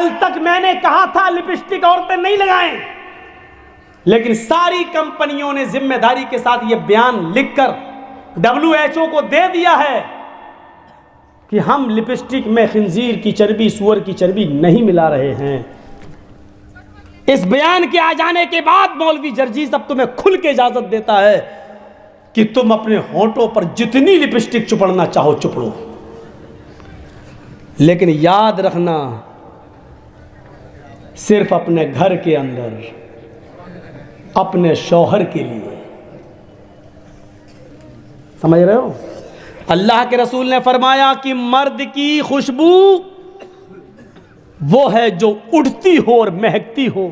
कल तक मैंने कहा था लिपस्टिक औरतें नहीं लगाएं, लेकिन सारी कंपनियों ने जिम्मेदारी के साथ यह बयान लिखकर WHO को दे दिया है कि हम लिपस्टिक में खिंजीर की चर्बी, सूअर की चर्बी नहीं मिला रहे हैं। इस बयान के आ जाने के बाद मौलवी जर्जीस अब तुम्हें खुल के इजाजत देता है कि तुम अपने होंठों पर जितनी लिपस्टिक चुपड़ना चाहो चुपड़ो, लेकिन याद रखना सिर्फ अपने घर के अंदर, अपने शौहर के लिए। समझ रहे हो? अल्लाह के रसूल ने फरमाया कि मर्द की खुशबू वो है जो उड़ती हो और महकती हो,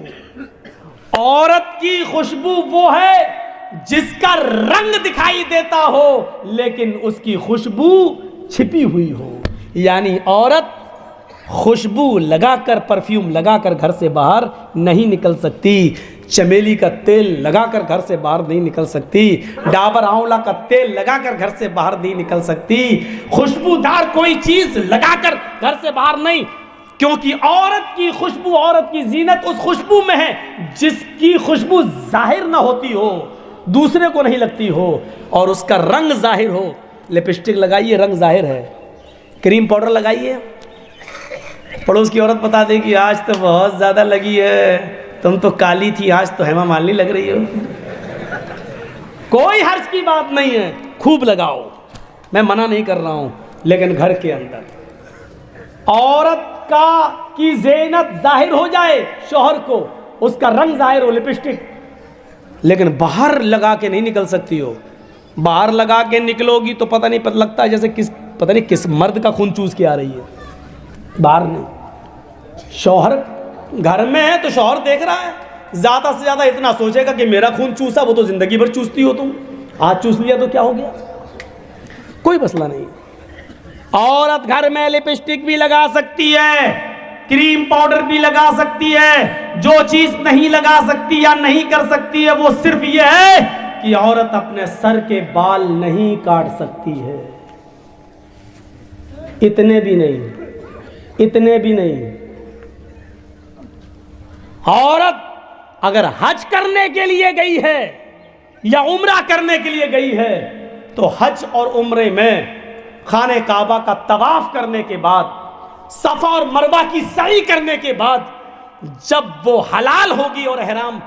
औरत की खुशबू वो है जिसका रंग दिखाई देता हो लेकिन उसकी खुशबू छिपी हुई हो। यानी औरत खुशबू लगाकर, परफ्यूम लगाकर घर से बाहर नहीं निकल सकती, चमेली का तेल लगाकर घर से बाहर नहीं निकल सकती, डाबर आंवला का तेल लगाकर घर से बाहर नहीं निकल सकती, खुशबूदार कोई चीज लगाकर घर से बाहर नहीं, क्योंकि औरत की खुशबू, औरत की जीनत उस खुशबू में है जिसकी खुशबू जाहिर ना होती हो, दूसरे को नहीं लगती हो और उसका रंग जाहिर हो। लिपस्टिक लगाइए, रंग जाहिर है। क्रीम पाउडर लगाइए, पड़ोस की औरत बता दे कि आज तो बहुत ज्यादा लगी है, तुम तो काली थी, आज तो हेमा मालिनी लग रही हो। कोई हर्ज की बात नहीं है, खूब लगाओ, मैं मना नहीं कर रहा हूं, लेकिन घर के अंदर औरत की ज़ीनत जाहिर हो जाए, शौहर को उसका रंग जाहिर हो, लिपस्टिक, लेकिन बाहर लगा के नहीं निकल सकती हो। बाहर लगा के निकलोगी तो पता नहीं, पता लगता है जैसे पता नहीं किस मर्द का खून चूस के आ रही है, बाहर नहीं। शौहर घर में है तो शौहर देख रहा है, ज्यादा से ज्यादा इतना सोचेगा कि मेरा खून चूसा, वो तो जिंदगी भर चूसती हो तुम, आज चूस लिया तो क्या हो गया, कोई मसला नहीं। औरत घर में लिपस्टिक भी लगा सकती है, क्रीम पाउडर भी लगा सकती है। जो चीज नहीं लगा सकती या नहीं कर सकती है वो सिर्फ ये है कि औरत अपने सर के बाल नहीं काट सकती है। इतने भी नहीं, इतने भी नहीं। औरत अगर हज करने के लिए गई है या उम्रा करने के लिए गई है तो हज और उम्रे में खाने काबा का तवाफ करने के बाद, सफा और मरवा की सई करने के बाद, जब वो हलाल होगी और ihram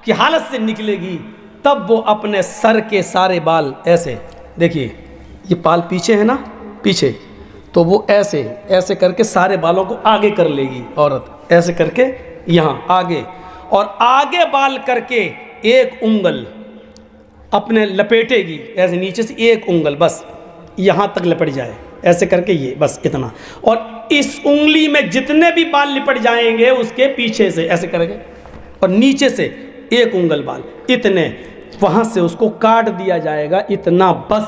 की हालत से निकलेगी, तब वो अपने सर के सारे बाल ऐसे, देखिए ये बाल पीछे है ना, पीछे, तो वो ऐसे ऐसे करके सारे बालों को आगे कर लेगी औरत, ऐसे करके यहाँ आगे, और आगे बाल करके एक उंगल अपने लपेटेगी, ऐसे नीचे से एक उंगल बस यहाँ तक लिपट जाए, ऐसे करके ये बस इतना, और इस उंगली में जितने भी बाल लिपट जाएंगे उसके पीछे से ऐसे करेंगे, और नीचे से एक उंगल बाल, इतने वहाँ से उसको काट दिया जाएगा, इतना बस।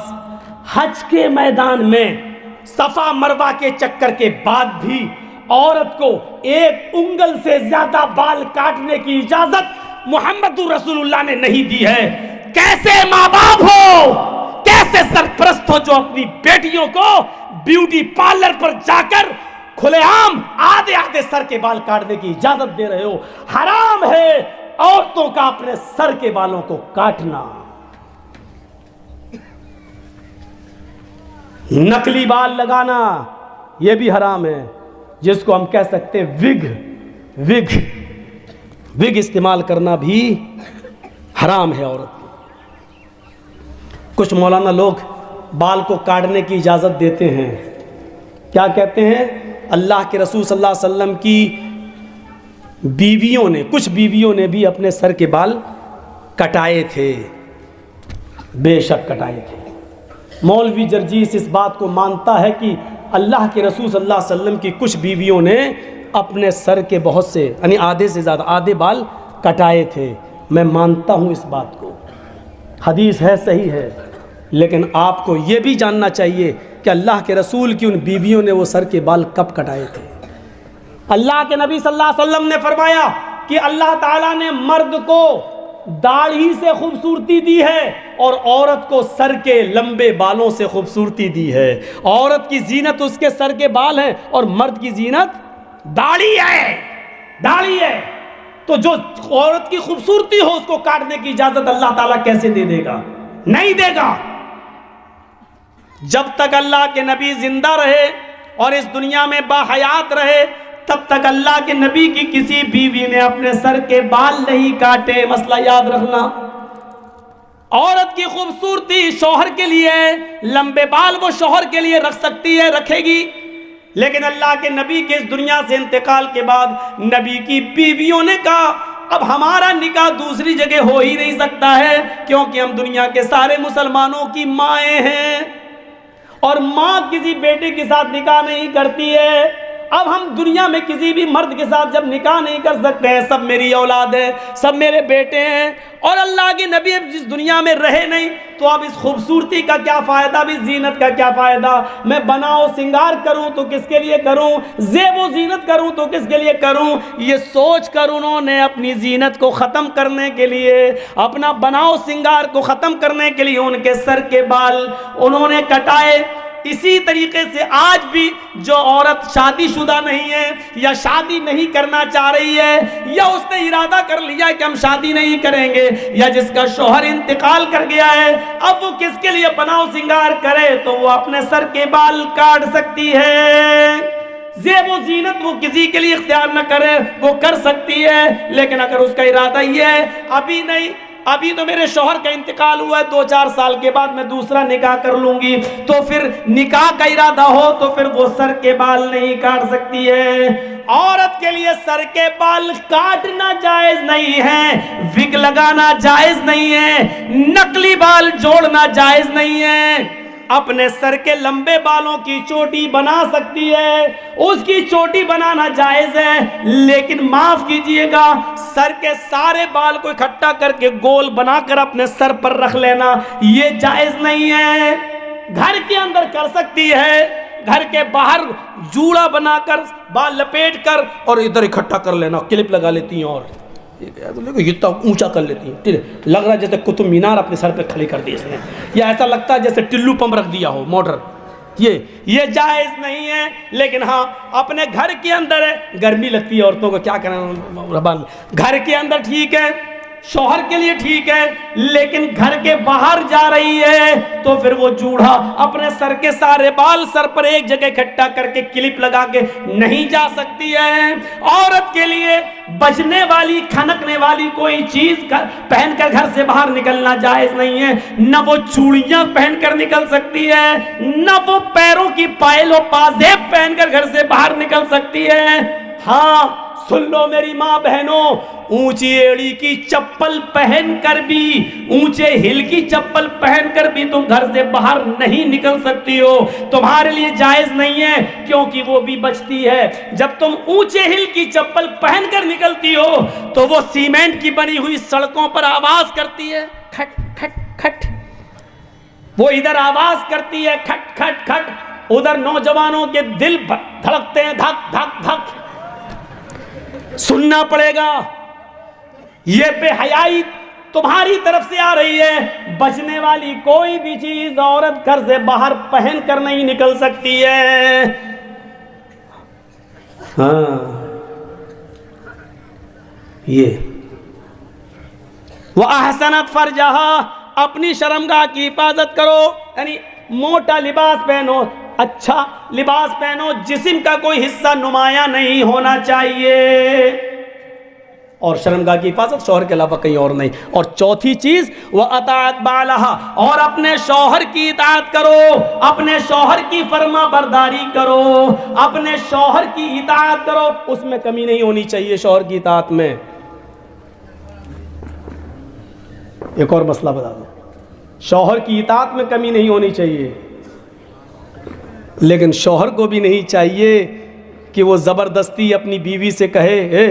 हज के मैदान में सफ़ा मरवा के चक्कर के बाद भी औरत को एक उंगल से ज़्यादा बाल काटने की इजाज़त मुहम्मदुर रसूलुल्लाह ने नहीं दी है। कैसे माँ बाप हो, कैसे सरपरस्त हो जो अपनी बेटियों को ब्यूटी पार्लर पर जाकर खुलेआम आधे आधे सर के बाल काटने की इजाजत दे रहे हो। हराम है औरतों का अपने सर के बालों को काटना। नकली बाल लगाना यह भी हराम है, जिसको हम कह सकते हैं विग इस्तेमाल करना भी हराम है औरत को। कुछ मौलाना लोग बाल को काटने की इजाज़त देते हैं, क्या कहते हैं, अल्लाह के रसूल सल्लल्लाहु अलैहि वसल्लम की बीवियों ने, कुछ बीवियों ने भी अपने सर के बाल कटाए थे, बेशक कटाए थे। मौलवी जर्जीस इस बात को मानता है कि अल्लाह के रसूल सल्लल्लाहु अलैहि वसल्लम की कुछ बीवियों ने अपने सर के बहुत से, यानी आधे से ज़्यादा, आधे बाल कटाए थे। मैं मानता हूँ इस बात को, हदीस है, सही है, लेकिन आपको ये भी जानना चाहिए कि अल्लाह के रसूल की उन बीवियों ने वो सर के बाल कब कटाए थे। अल्लाह के नबी सल्लल्लाहु अलैहि वसल्लम ने फरमाया कि अल्लाह ताला ने मर्द को दाढ़ी से खूबसूरती दी है और औरत को सर के लंबे बालों से खूबसूरती दी है। औरत की जीनत उसके सर के बाल हैं और मर्द की जीनत दाढ़ी है, दाढ़ी है, तो जो औरत की खूबसूरती हो उसको काटने की इजाजत अल्लाह ताला कैसे दे देगा? नहीं देगा। जब तक अल्लाह के नबी जिंदा रहे और इस दुनिया में बाहयात रहे, तब तक अल्लाह के नबी की किसी बीवी ने अपने सर के बाल नहीं काटे। मसला याद रखना। औरत की खूबसूरती शौहर के लिए, लंबे बाल वो शौहर के लिए रख सकती है, रखेगी, लेकिन अल्लाह के नबी के इस दुनिया से इंतकाल के बाद नबी की बीवियों ने कहा अब हमारा निकाह दूसरी जगह हो ही नहीं सकता है, क्योंकि हम दुनिया के सारे मुसलमानों की माएँ हैं और माँ किसी बेटे के साथ निकाह नहीं करती है। अब हम दुनिया में किसी भी मर्द के साथ जब निकाह नहीं कर सकते हैं, सब मेरी औलाद है, सब मेरे बेटे हैं, और अल्लाह के नबी अब जिस दुनिया में रहे नहीं, तो अब इस खूबसूरती का क्या फ़ायदा, भी जीनत का क्या फ़ायदा? मैं बनाओ सिंगार करूं तो किसके लिए करूं, ज़ेबो जीनत करूं तो किसके लिए करूं? ये सोच कर उन्होंने अपनी जीनत को ख़त्म करने के लिए, अपना बनाओ सिंगार को ख़त्म करने के लिए उनके सर के बाल उन्होंने कटाए। इसी तरीके से आज भी जो औरत शादीशुदा नहीं है या शादी नहीं करना चाह रही है, या उसने इरादा कर लिया कि हम शादी नहीं करेंगे, या जिसका शौहर इंतकाल कर गया है, अब वो किसके लिए बनाओ सिंगार करे? तो वो अपने सर के बाल काट सकती है। ज़ेबो जीनत वो किसी के लिए इख्तियार न करे, वो कर सकती है, लेकिन अगर उसका इरादा ये है अभी नहीं, अभी तो मेरे शौहर का इंतकाल हुआ है, 2-4 साल के बाद मैं दूसरा निकाह कर लूंगी, तो फिर निकाह का इरादा हो तो फिर वो सर के बाल नहीं काट सकती है। औरत के लिए सर के बाल काटना जायज नहीं है, विग लगाना जायज नहीं है, नकली बाल जोड़ना जायज नहीं है। अपने सर के लंबे बालों की चोटी बना सकती है, उसकी चोटी बनाना जायज है, लेकिन माफ कीजिएगा सर के सारे बाल को इकट्ठा करके गोल बनाकर अपने सर पर रख लेना ये जायज नहीं है। घर के अंदर कर सकती है, घर के बाहर जूड़ा बनाकर बाल लपेट कर और इधर इकट्ठा कर लेना, क्लिप लगा लेती हैं और इतना ऊंचा कर लेती है, लग रहा है जैसे कुतुब मीनार अपने सर पे खड़ी कर दी इसने, या ऐसा लगता है जैसे टिल्लू पंप रख दिया हो मोटर। ये जायज नहीं है। लेकिन हाँ, अपने घर के अंदर है, गर्मी लगती है औरतों को, क्या करें, घर के अंदर ठीक है, शौहर के लिए ठीक है, लेकिन घर के बाहर जा रही है तो फिर वो जूड़ा अपने सर के सारे बाल सर पर एक जगह इकट्ठा करके क्लिप लगा के नहीं जा सकती है। औरत के लिए बजने वाली, खनकने वाली कोई चीज पहनकर घर से बाहर निकलना जायज नहीं है। न वो चूड़ियां पहनकर निकल सकती है, न वो पैरों की पायल और पाजेब पहनकर घर से बाहर निकल सकती है। हाँ, सुन लो मेरी माँ बहनों, ऊंची एड़ी की चप्पल पहनकर भी, ऊंचे हिल की चप्पल पहनकर भी तुम घर से बाहर नहीं निकल सकती हो, तुम्हारे लिए जायज नहीं है, क्योंकि वो भी बचती है। जब तुम ऊंचे हिल की चप्पल पहनकर निकलती हो तो वो सीमेंट की बनी हुई सड़कों पर आवाज करती है, खट खट खट, वो इधर आवाज करती है खट खट खट, उधर नौजवानों के दिल धड़कते हैं धक धक धक। सुनना पड़ेगा, ये बेहयाई तुम्हारी तरफ से आ रही है। बचने वाली कोई भी चीज औरत घर से बाहर पहन कर नहीं निकल सकती है। हाँ, ये वो अहसनत फरजहा, अपनी शर्मगाह की हिफाजत करो, यानी मोटा लिबास पहनो, अच्छा लिबास पहनो, जिस्म का कोई हिस्सा नुमाया नहीं होना चाहिए, और शर्मगाह की हिफाजत शौहर के अलावा कहीं और नहीं। और चौथी चीज वह अताअत बालहा, और अपने शौहर की इताअत करो, अपने शौहर की फर्मा बरदारी करो, अपने शौहर की इताअत करो, उसमें कमी नहीं होनी चाहिए शौहर की इताअत में। एक और मसला बता दो, शौहर की इताअत में कमी नहीं होनी चाहिए, लेकिन शौहर को भी नहीं चाहिए कि वो ज़बरदस्ती अपनी बीवी से कहे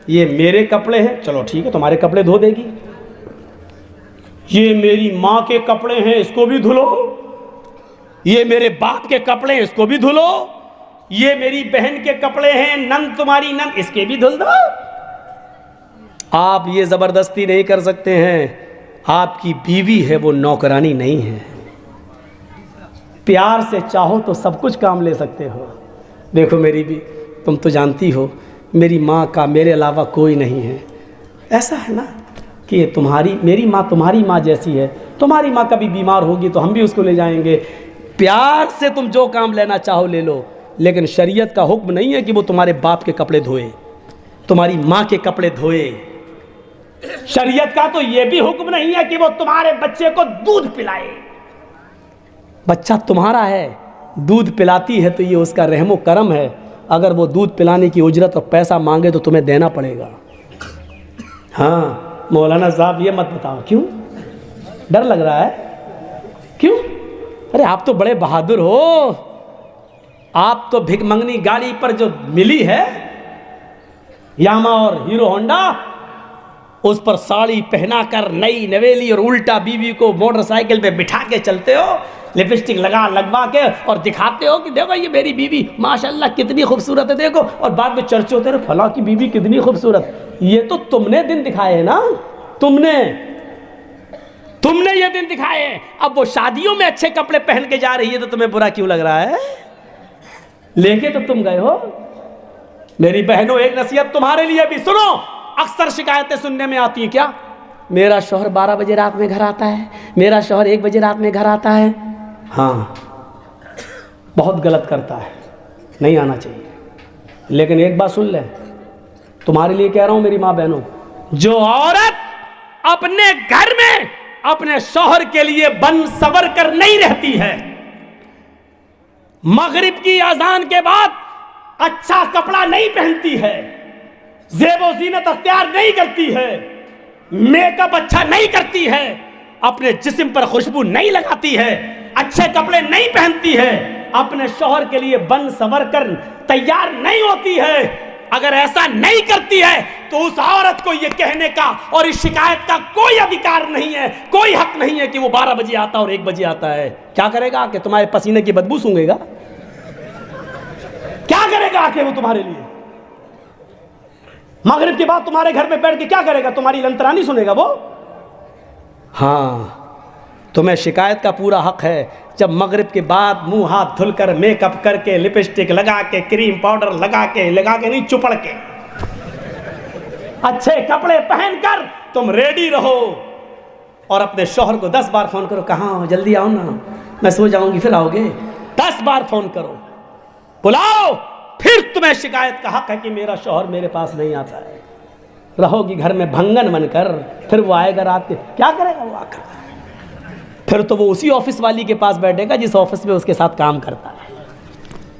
ये मेरे कपड़े हैं, चलो ठीक है तुम्हारे कपड़े धो देगी, ये मेरी माँ के कपड़े हैं इसको भी धुलो, ये मेरे बाप के कपड़े हैं इसको भी धुलो, ये मेरी बहन के कपड़े हैं, नंद तुम्हारी नंद, इसके भी धुल दो। आप ये ज़बरदस्ती नहीं कर सकते हैं, आपकी बीवी है, वो नौकरानी नहीं है। प्यार से चाहो तो सब कुछ काम ले सकते हो। देखो मेरी भी तुम तो जानती हो मेरी माँ का मेरे अलावा कोई नहीं है। ऐसा है ना कि मेरी माँ तुम्हारी माँ जैसी है, तुम्हारी माँ कभी बीमार होगी तो हम भी उसको ले जाएंगे। प्यार से तुम जो काम लेना चाहो ले लो, लेकिन शरीयत का हुक्म नहीं है कि वो तुम्हारे बाप के कपड़े धोए, तुम्हारी माँ के कपड़े धोए। शरीयत का तो ये भी हुक्म नहीं है कि वो तुम्हारे बच्चे को दूध पिलाए। बच्चा तुम्हारा है, दूध पिलाती है तो ये उसका रहमो करम है। अगर वो दूध पिलाने की उजरत और पैसा मांगे तो तुम्हें देना पड़ेगा। हाँ मौलाना साहब ये मत बताओ, क्यों डर लग रहा है? क्यों? अरे आप तो बड़े बहादुर हो, आप तो भिकमंगनी गाड़ी पर जो मिली है यामा और हीरो होंडा, उस पर साड़ी पहनाकर नई नवेली और उल्टा बीवी को मोटरसाइकिल पे बिठा के चलते हो, लिपस्टिक लगवा के और दिखाते हो कि देखो ये मेरी बीवी माशाल्लाह कितनी खूबसूरत है देखो, और बाद में चर्चे होते रहे फला की बीवी कितनी खूबसूरत। ये तो तुमने दिन दिखाए हैं ना, तुमने ये दिन दिखाए हैं। अब वो शादियों में अच्छे कपड़े पहन के जा रही है तो तुम्हें बुरा क्यों लग रहा है? लेके तो तुम गए हो। मेरी बहनों एक नसीहत तुम्हारे लिए भी सुनो। अक्सर शिकायतें सुनने में आती है, क्या मेरा शौहर 12 बजे रात में घर आता है, मेरा शौहर 1 बजे रात में घर आता है। हाँ बहुत गलत करता है, नहीं आना चाहिए। लेकिन एक बात सुन ले, तुम्हारे लिए कह रहा हूं मेरी माँ बहनों, जो औरत अपने घर में अपने शौहर के लिए बन सवर कर नहीं रहती है, मगरिब की अजान के बाद अच्छा कपड़ा नहीं पहनती है, ज़ेबो ज़ीनत अख्तियार नहीं करती है, मेकअप अच्छा नहीं करती है, अपने जिस्म पर खुशबू नहीं लगाती है, अच्छे कपड़े नहीं पहनती है, अपने शौहर के लिए बन सवर कर तैयार नहीं होती है, अगर ऐसा नहीं करती है तो उस औरत को यह कहने का और इस शिकायत का कोई अधिकार नहीं है, कोई हक नहीं है कि वो 12 बजे आता और 1 बजे आता है। क्या करेगा कि तुम्हारे पसीने की बदबू सूंघेगा? क्या करेगा आके वो तुम्हारे लिए? मगरिब के बाद तुम्हारे घर में बैठ के क्या करेगा? तुम्हारी लंतरानी सुनेगा वो? हाँ तुम्हें शिकायत का पूरा हक है। जब मगरिब के बाद मुंह हाथ धुलकर मेकअप करके लिपस्टिक लगा के क्रीम पाउडर लगा के नहीं चुपड़ के अच्छे कपड़े पहनकर तुम रेडी रहो और अपने शौहर को 10 बार फोन करो, कहाँ हो, जल्दी आओ ना, मैं सो जाऊंगी फिर आओगे। 10 बार फोन करो, बुलाओ, फिर तुम्हें शिकायत का हक है कि मेरा शौहर मेरे पास नहीं आता है। रहोगी घर में भंगन बनकर, फिर वो आएगा रात के, क्या करेगा वो आकर? फिर तो वो उसी ऑफिस वाली के पास बैठेगा जिस ऑफिस में उसके साथ काम करता है,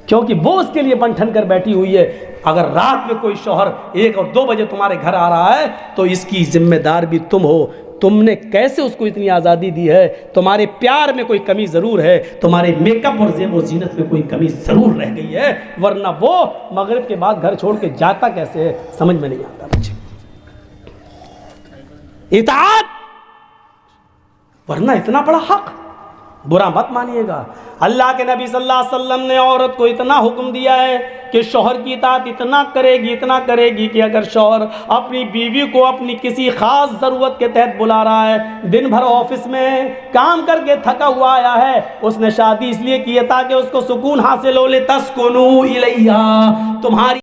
क्योंकि वो उसके लिए बंठन कर बैठी हुई है। अगर रात में कोई शौहर 1 और 2 बजे तुम्हारे घर आ रहा है तो इसकी जिम्मेदार भी तुम हो। तुमने कैसे उसको इतनी आज़ादी दी है? तुम्हारे प्यार में कोई कमी ज़रूर है, तुम्हारे मेकअप और ज़ेब व ज़ीनत में कोई कमी ज़रूर रह गई है, वरना वो मगरिब के बाद घर छोड़ के जाता कैसे है समझ में नहीं आता मुझे। इताअत, वरना इतना बड़ा हक, बुरा मत मानिएगा। अल्लाह के नबी सल्लल्लाहु अलैहि वसल्लम ने औरत को इतना हुक्म दिया है कि शौहर की इताअत इतना करेगी कि अगर शौहर अपनी बीवी को अपनी किसी ख़ास ज़रूरत के तहत बुला रहा है, दिन भर ऑफिस में काम करके थका हुआ आया है, उसने शादी इसलिए की है ताकि उसको सुकून हासिल हो ले, तस्कुनू इलैहा, तुम्हारी